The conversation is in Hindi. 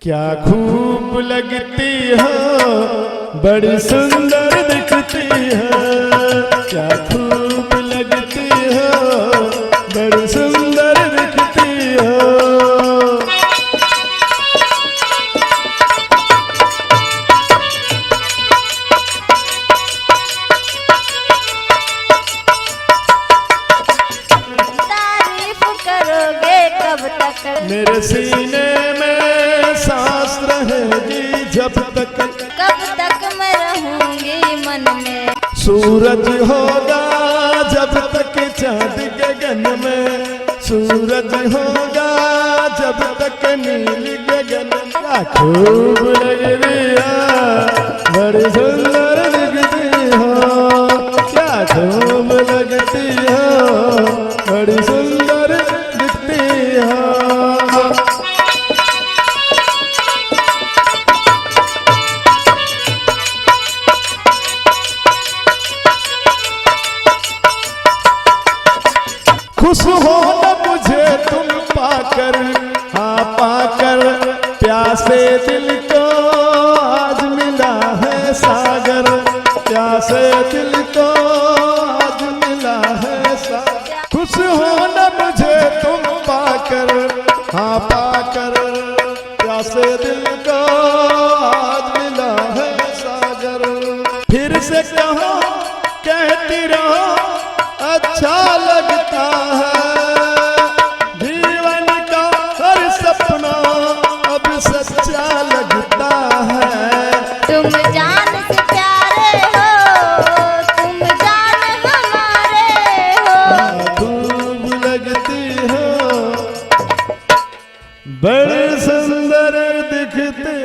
क्या खूब लगती हो, बड़ी सुंदर दिखती हो। क्या खूब लगती हो, बड़ी सुंदर दिखती हो। तारीफ करोगे कब तक, मेरे सीने में सांस रहेगी जब तक। कब तक मैं रहूंगी मन में। सूरज होगा जब तक चांद गगन में, सूरज होगा जब तक नील गगन में। खूब लगती हो, बड़ी सुंदर दिखती हो। क्या खूब लगती हो, बड़ी सुंदर दिखती हो। खुश हो न मुझे तुम पाकर, हाँ पाकर प्यासे दिल को आज मिला है सागर। प्यासे दिल को आज मिला है सागर। खुश हो न मुझे तुम पाकर, हाँ पाकर प्यासे दिल को आज मिला है सागर। फिर से कहो कहती रहो अच्छा लगता है। जीवन का हर सपना अब सच्चा लगता है। तुम जान से प्यारे हो, तुम जान हमारे हो। खूब लगती हो, बड़े सुंदर दिखते